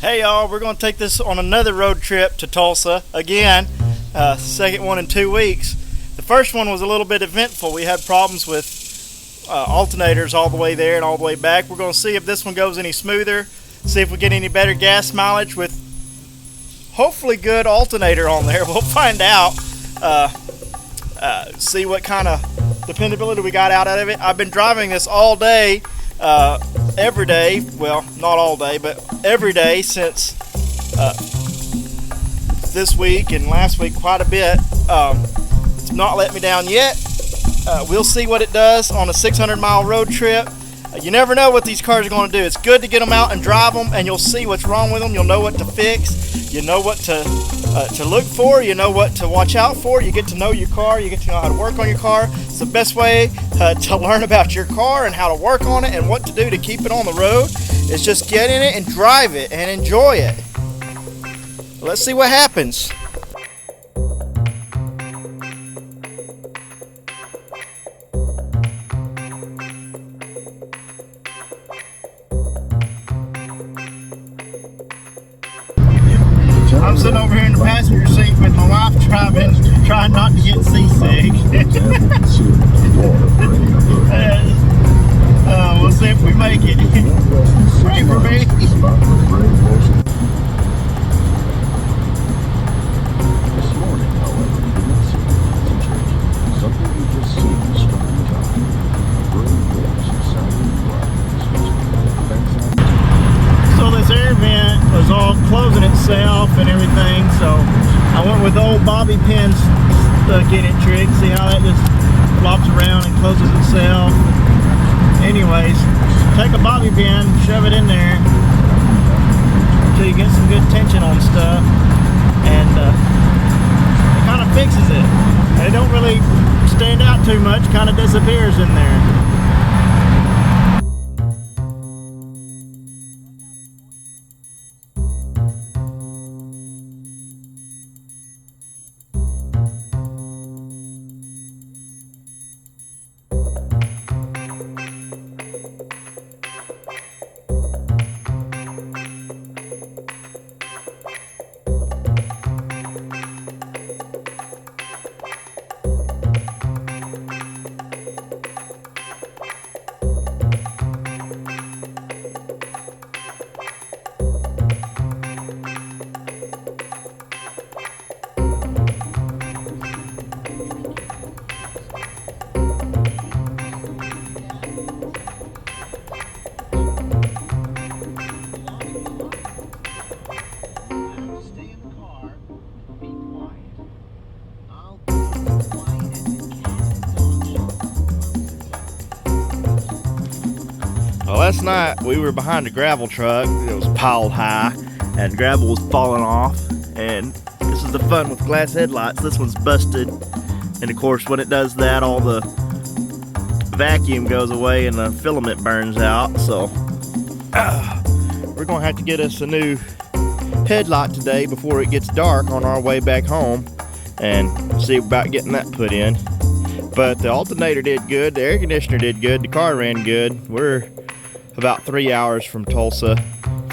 Hey y'all, we're going to take this on another road trip to Tulsa again, second one in 2 weeks. The first one was a little bit eventful. We had problems with alternators all the way there and all the way back. We're going to see if this one goes any smoother, see if we get any better gas mileage with hopefully good alternator on there. We'll find out, see what kind of dependability we got out of it. I've been driving this all day, every day, well, not all day, but every day since this week and last week quite a bit. It's not let me down yet. We'll see what it does on a 600-mile road trip. You never know what these cars are going to do. It's good to get them out and drive them, and you'll see what's wrong with them. You'll know what to fix. You know what to look for. You know what to watch out for. You get to know your car. You get to know how to work on your car. It's the best way to learn about your car and how to work on it and what to do to keep it on the road. Is just get in it and drive it and enjoy it. Let's see what happens. I'm sitting over here in the passenger seat with my wife driving, trying not to get seasick. We'll see if we make it. Pray for me. So this air vent was all closing itself and everything, so I went with the old bobby pins stuck in it trick. See how that just flops around and closes itself. Anyways, take a bobby pin, shove it in there until you get some good tension on stuff, and it kind of fixes it. It don't really stand out too much, kind of disappears in there. Well, last night we were behind a gravel truck. It was piled high and gravel was falling off, and this is the fun with glass headlights. This one's busted, and of course when it does that, all the vacuum goes away and the filament burns out. So we're gonna have to get us a new headlight today before it gets dark on our way back home and see about getting that put in. But the alternator did good, the air conditioner did good, the car ran good. We're about 3 hours from Tulsa,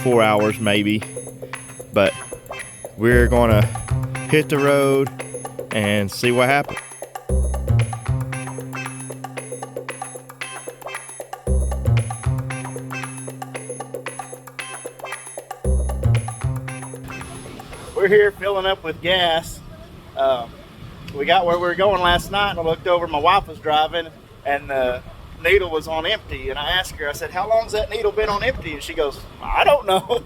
4 hours maybe, but we're gonna hit the road and see what happens. We're here filling up with gas. We got where we were going last night, and I looked over, my wife was driving, and the needle was on empty, and I asked her, I said, how long's that needle been on empty? And she goes, I don't know.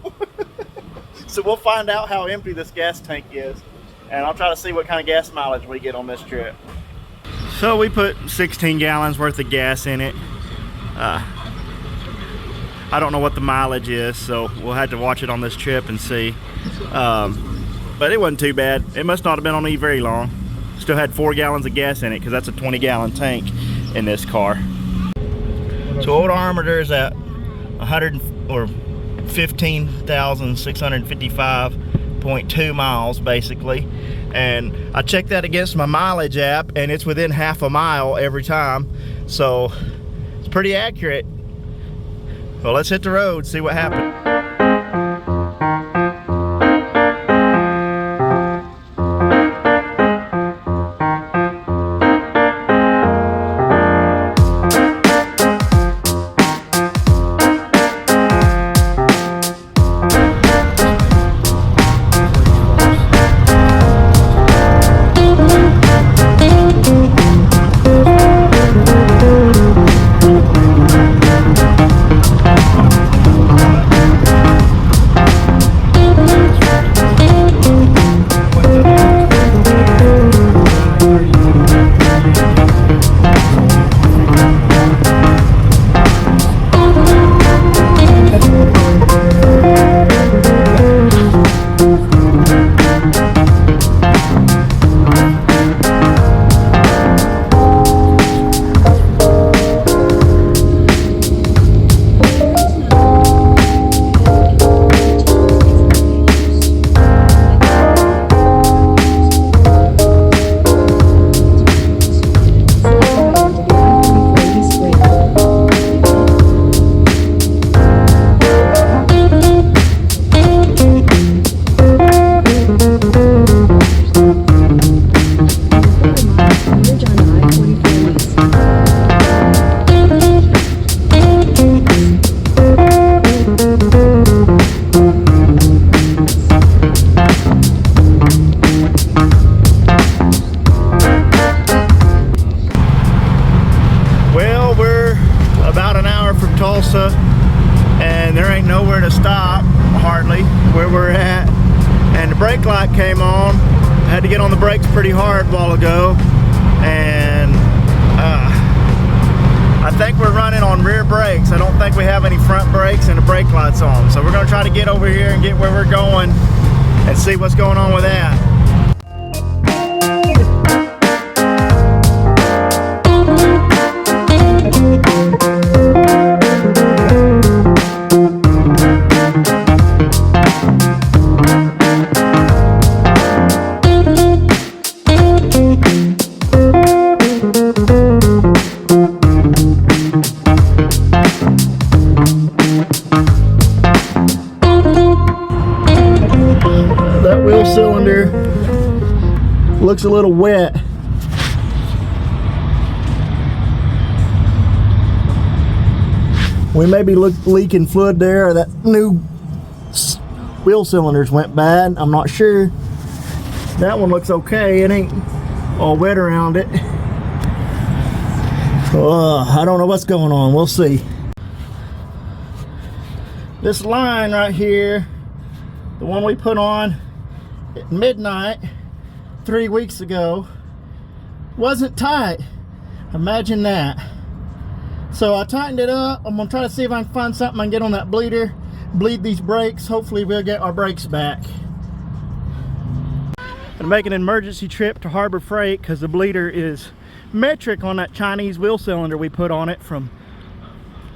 So we'll find out how empty this gas tank is, and I'll try to see what kind of gas mileage we get on this trip. So we put 16 gallons worth of gas in it. I don't know what the mileage is, so we'll have to watch it on this trip and see. But it wasn't too bad. It must not have been on me very long. Still had 4 gallons of gas in it because that's a 20-gallon tank in this car. So odometer is at 15,655.2 miles basically, and I checked that against my mileage app, and it's within half a mile every time, so it's pretty accurate. Well, let's hit the road, see what happens. nowhere to stop, hardly, where we're at. And the brake light came on. I had to get on the brakes pretty hard a while ago. And I think we're running on rear brakes. I don't think we have any front brakes and the brake light's on. So we're gonna try to get over here and get where we're going and see what's going on with that. That wheel cylinder looks a little wet. We may be leaking fluid there, or that new wheel cylinders went bad. I'm not sure. That one looks okay. It ain't all wet around it. I don't know what's going on. We'll see. This line right here, the one we put on at midnight 3 weeks ago, wasn't tight. Imagine that. So I tightened it up. I'm gonna try to see if I can find something I can get on that bleeder, bleed these brakes. Hopefully we'll get our brakes back. I'm making an emergency trip to Harbor Freight because the bleeder is metric on that Chinese wheel cylinder we put on it from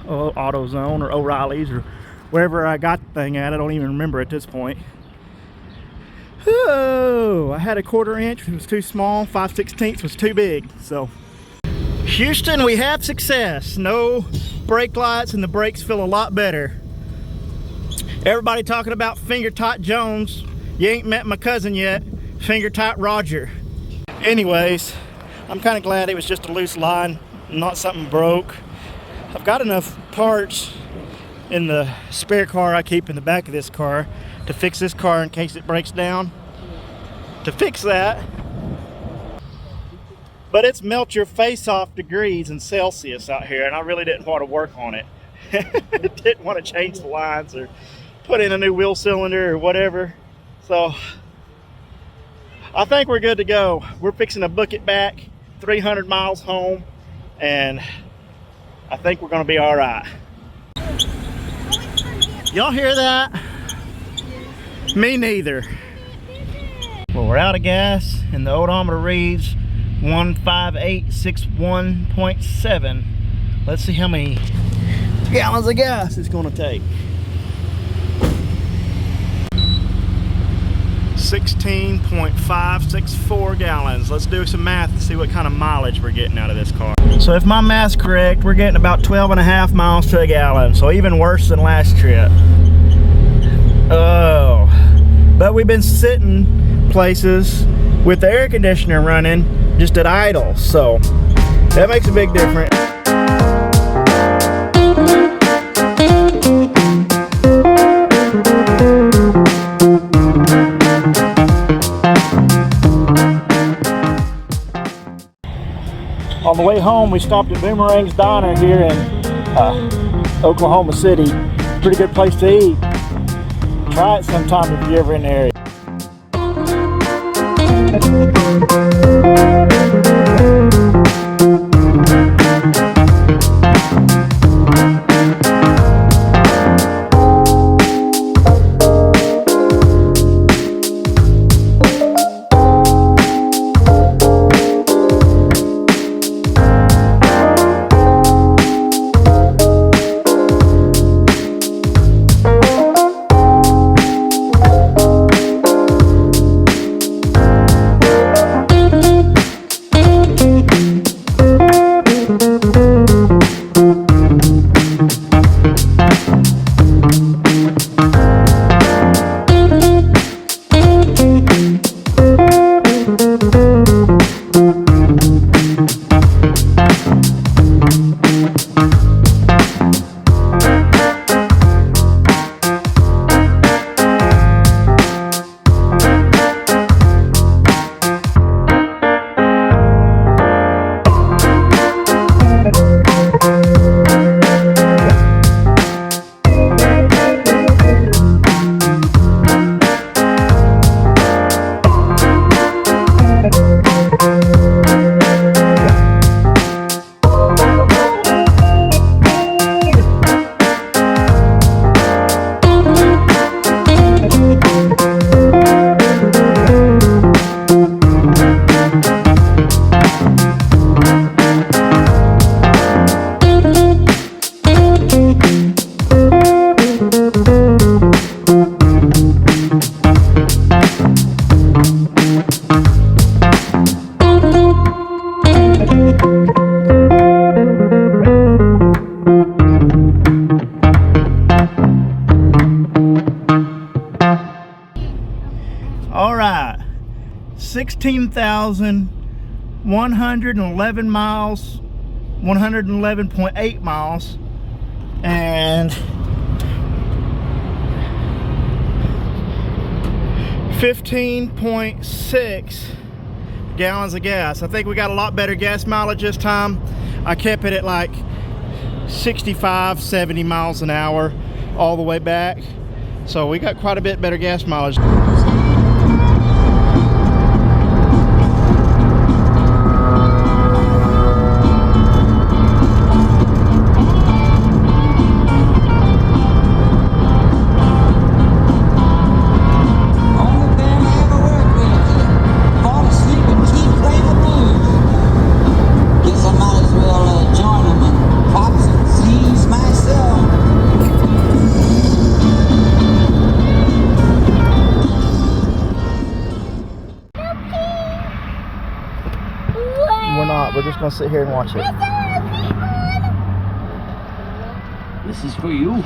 AutoZone or O'Reilly's or wherever I got the thing at. I don't even remember at this point. Oh, I had a 1/4 inch, it was too small. 5/16 was too big. So Houston, we have success. No brake lights and the brakes feel a lot better. Everybody talking about finger tight Jones. You ain't met my cousin yet, finger tight Roger. Anyways, I'm kind of glad it was just a loose line, not something broke. I've got enough parts in the spare car I keep in the back of this car to fix this car in case it breaks down. To fix that, but it's melt your face off degrees in Celsius out here, and I really didn't want to work on it. Didn't want to change the lines or put in a new wheel cylinder or whatever. So I think we're good to go. We're fixing to book it back 300 miles home, and I think we're going to be all right. Y'all hear that? Me neither. Well, we're out of gas and the odometer reads 15861.7. Let's see how many gallons of gas it's going to take. 16.564 gallons. Let's do some math to see what kind of mileage we're getting out of this car. So if my math's correct, we're getting about 12.5 miles to a gallon. So even worse than last trip. Oh, but we've been sitting places with the air conditioner running just at idle, so that makes a big difference. On the way home, we stopped at Boomerang's Diner here in Oklahoma City. Pretty good place to eat. Try it sometime if you're ever in the area. 16,111 miles, 111.8 miles, and 15.6 gallons of gas. I think we got a lot better gas mileage this time. I kept it at like 65, 70 miles an hour all the way back. So we got quite a bit better gas mileage. We're not. We're just going to sit here and watch it. This is for you. Wow,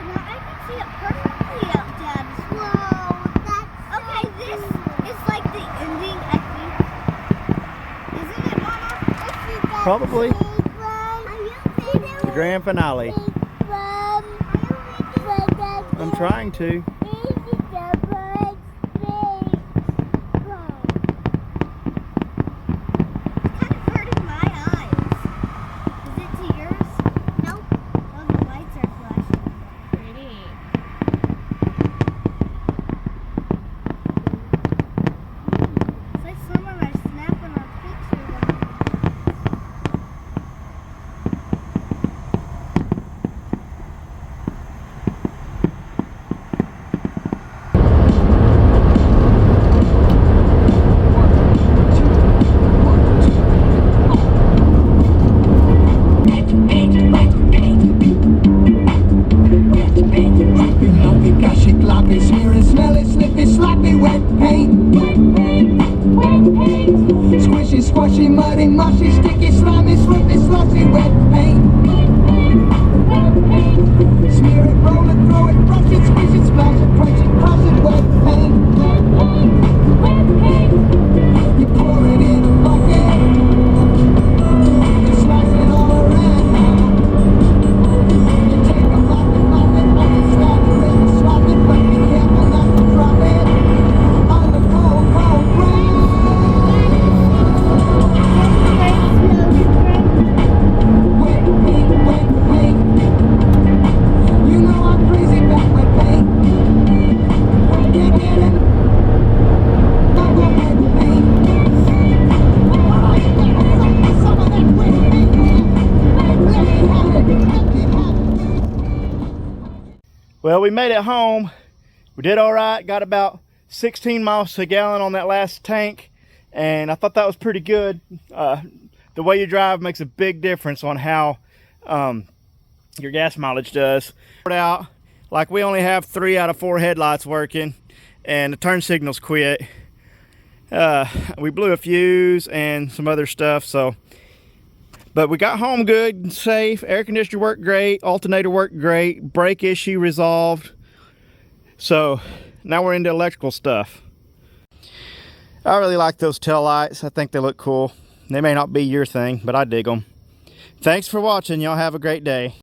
now I can see it perfectly up, Dad. Whoa, that's okay, this is like the ending, I think. Isn't it, Mama? Probably. The grand finale. I'm trying to. Squishy, squashy, muddy, mushy, sticky, slimy, slippery, slushy, wet paint. Smear it, roll it, throw it, brush it, squish it, splash it, crunch it, crush it, wet paint. You pour it in a bucket, you slice it all around. You take a mop it, slather it, swap it, but be careful not to drop it on the cold, cold ground. Well, we made it home. We did all right. Got about 16 miles to a gallon on that last tank, and I thought that was pretty good. The way you drive makes a big difference on how your gas mileage does. Out, like we only have 3 out of 4 headlights working, and the turn signals quit. We blew a fuse and some other stuff, but we got home good and safe. Air conditioner worked great, alternator worked great, brake issue resolved. So now we're into electrical stuff. I really like those tail lights. I think they look cool. They may not be your thing, but I dig them. Thanks for watching. Y'all have a great day.